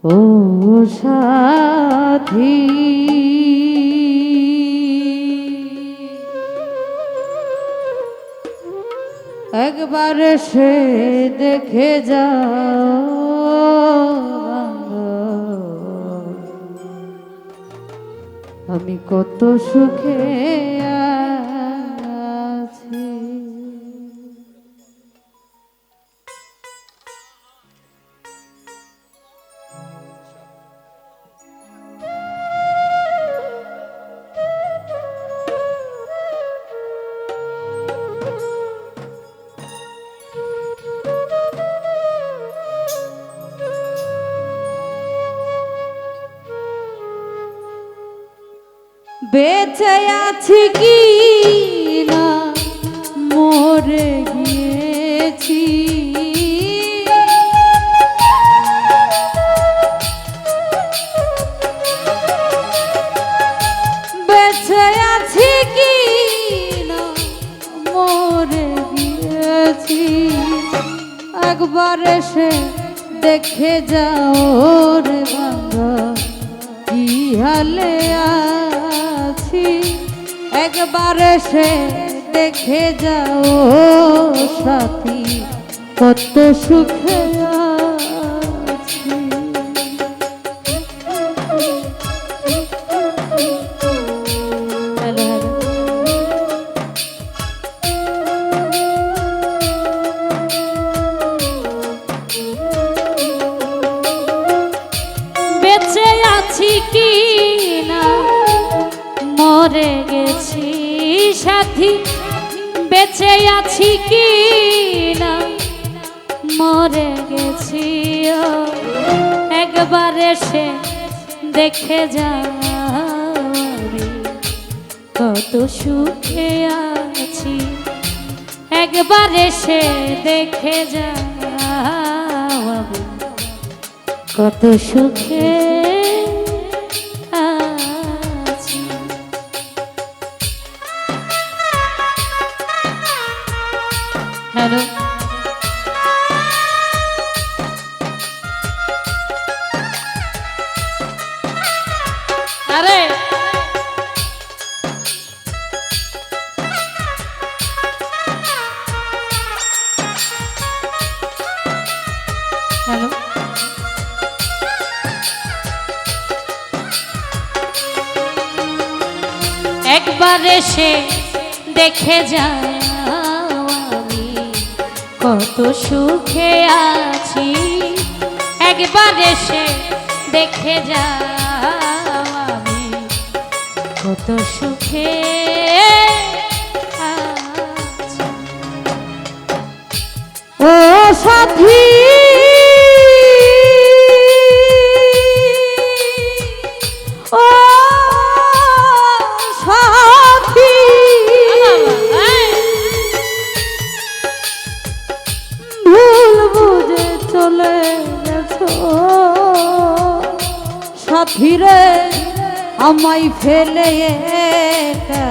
ও সাথী একবার সে দেখে যাও আমি কত সুখে আছি। বেঁচে আছি কি না মরে গিয়েছি, বেঁচে আছি কি না মরে গিয়েছি, একবার এসে দেখে যাও রে বাংলা কি হালে আছি, একবার এসে দেখে যাও সাথী কত সুখে আছি। হ্যালো হ্যালো বেঁচে আছি কি না মরে গেছি সাথী, বেঁচে আছি কি না মরে গেছি, ও একবার এসে দেখে যাবি কত সুখে আছি, একবার এসে দেখে যাবি কত সুখে আছি। হ্যালো আরে হ্যালো একবার এসে দেখে যাও আমি কত সুখে আছি, একবার এসে দেখে যাও আমি কত সুখে আছি। ও সাথী ও সাথী ভুল বুঝে চলে গেছো সাথী রে আমায় ফেলে একা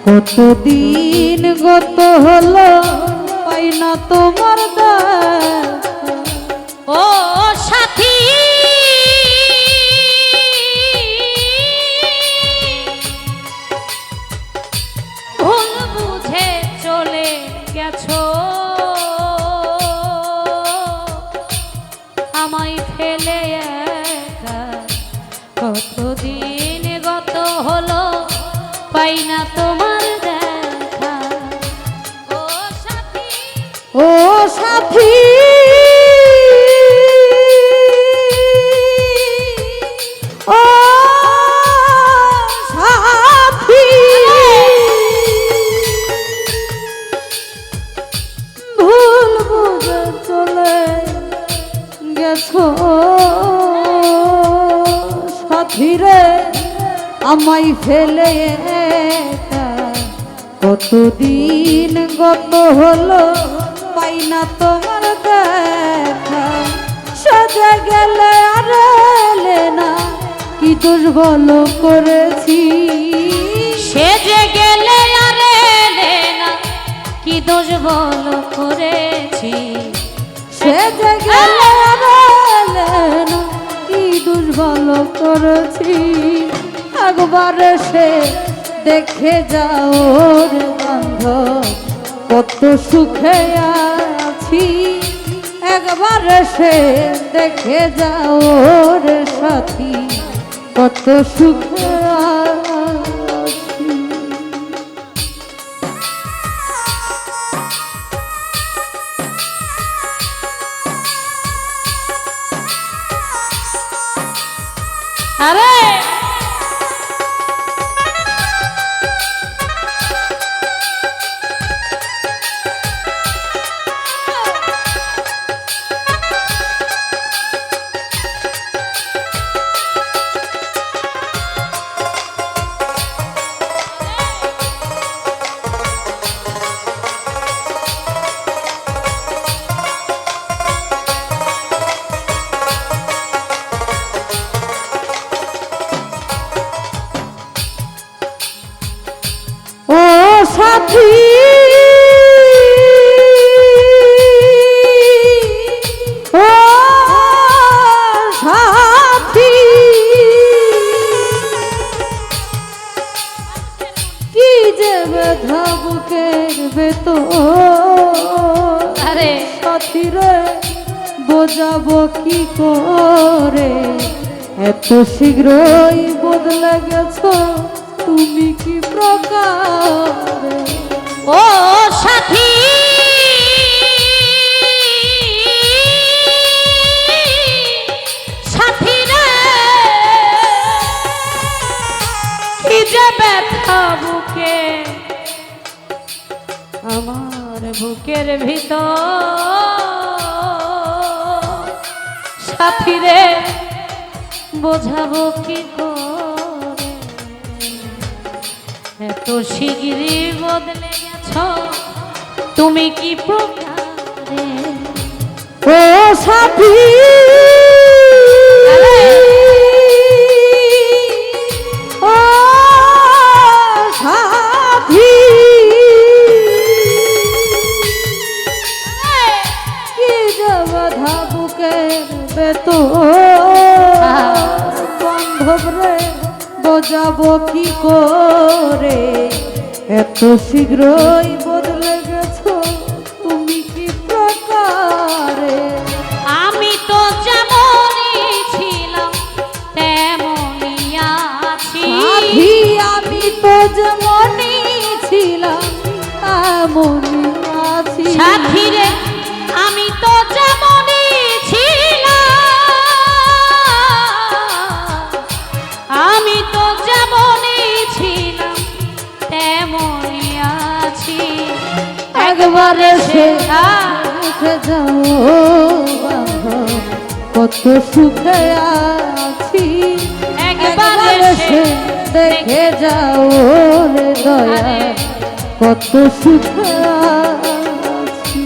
কতদিন গত হলো পাই না তোমার দেখা। ও সাথী ভুল বুঝে চলে গেছো আমায় ফেলে একা কতদিন গত হলো পাই না তোমার দেখা। ও সাথী ও সাথী ও সাথী ভুল বুঝে চলে গেছো সাথী রে আমায় ফেলে একা কতদিন গত হলো পাই না তোমার দেখা। সাজা গেলে আর এলে না কি দোষ বলো করেছি, সেজে গেলে আর এলে না কি দোষ বলো করেছি, সেজে গেলে আর এলে না ভালো করেছি একবার সে দেখে যাও রে বান্ধব কত সুখে আছি একবার সে দেখে যাও রে সাথী কত সুখে আছি আরে সাথী ও সাথী কি যে ব্যথা বুকের ভেতর আরে সাথী রে বোঝাবো কি করে এত শীঘ্রই বদলে গেছো তুমি কি প্রকার ও সাথী সাথী রে কি যে ব্যথা বুকে আমার বুকের ভিতর সাথী রে বোঝাবো কি করে এত শিগগিরই বদলে গেছ তুমি কি প্রকারে ও সাথী ও সাথী কি যে বাধা বুকের ভেতর বান্ধব রে বোঝাবো কি করে এত শীঘ্রই বদলে গেছো তুমি কি প্রকারে আমি তো যেমনই ছিলাম তেমনই আছি সাথী আমি তো যেমনই ছিলাম তেমনই আছি সাথী রে আমি তো যেমনই ছিলাম আমি তো যেমনই ছিলাম তেমনই আছি একবারে সে দেখে যাও বান্ধব কত সুখে আছি একবারে সে দেখে যাও রে দয়া কত সুখে আছি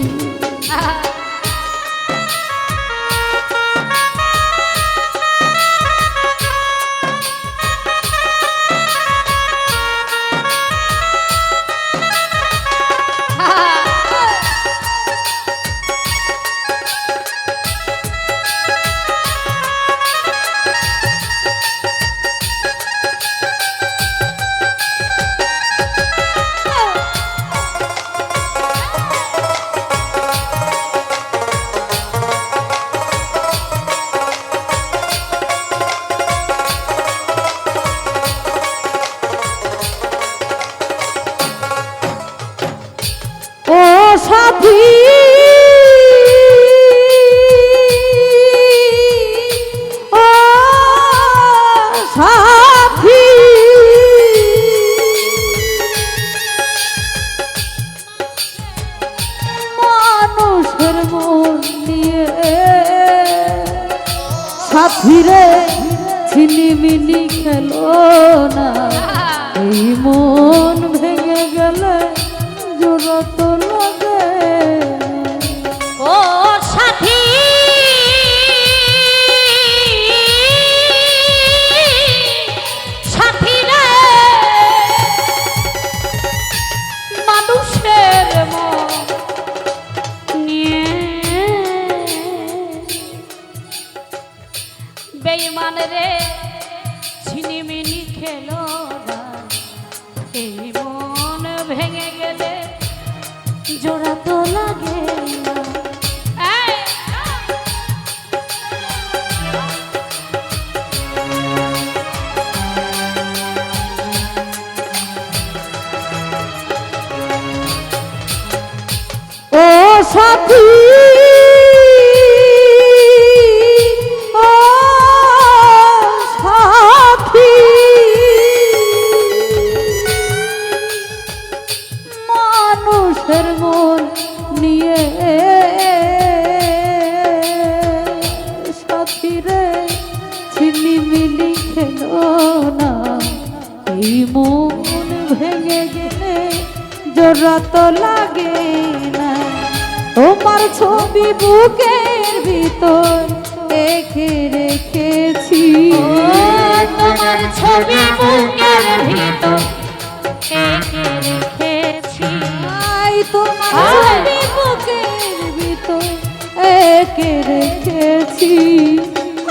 ও সাথী ও সাথী মানুষের মন নিয়ে সাথী রে ছিনিমিনি খেলো না এই মন ভেঙে গেলে জোড়া তো লাগে ও সাথী সাথী রে মানুষের মন নিয়ে বেঈমান রে ছিনিমিনি খেলো না এই মন ভেঙে গেলে জোড়া তো লাগে না। এই, ও সাথী ও সাথী মানুষের মন নিয়ে সাথী রে ঝিলিমিলি খেলো না এই মন ভেঙে গেলে জোড়া তো লাগে না। তোমার ছবি বুকের ভিতর এঁকে রেখেছি ও তোমার ছবি বুকের ভিতর এঁকে রেখেছি। আই তোমার ছবি বুকের ভিতর এঁকে রেখেছি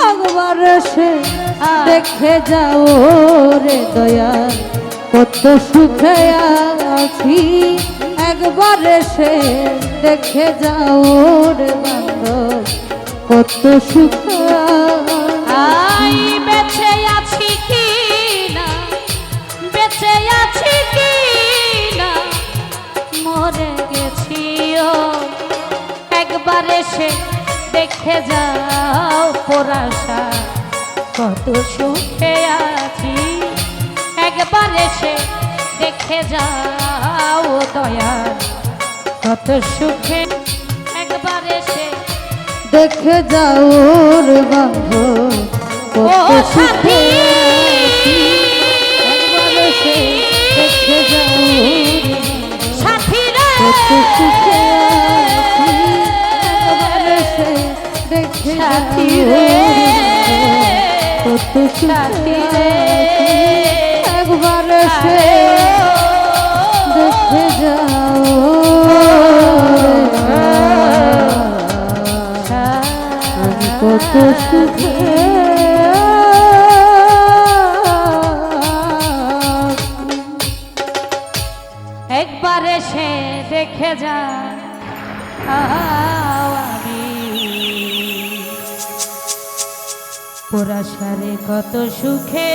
একবার সে দেখে যাও রে দয়া কত সুখে আছি একবার সে দেখে যাও রে বান্ধব কত সুখে আই বেঁচে আছি কি না বেঁচে আছি কি না মরে গেছি ও একবার এসে দেখে যাও পোরাশা কত সুখে আছি একবার এসে দেখে যাও দয়া কত সুখে একবার এসে দেখে যাও রে বান্ধব ও কত সাথী সুখে একবার সে দেখে যাও সাথী রে কত সুখে আছি একবার সে দেখে সাথী যাও রে কত সাথী সুখে রে একবার সে দেখে যাও আমি কত সুখে একবার এসে দেখে যা আমি পোড়াশারে কত সুখে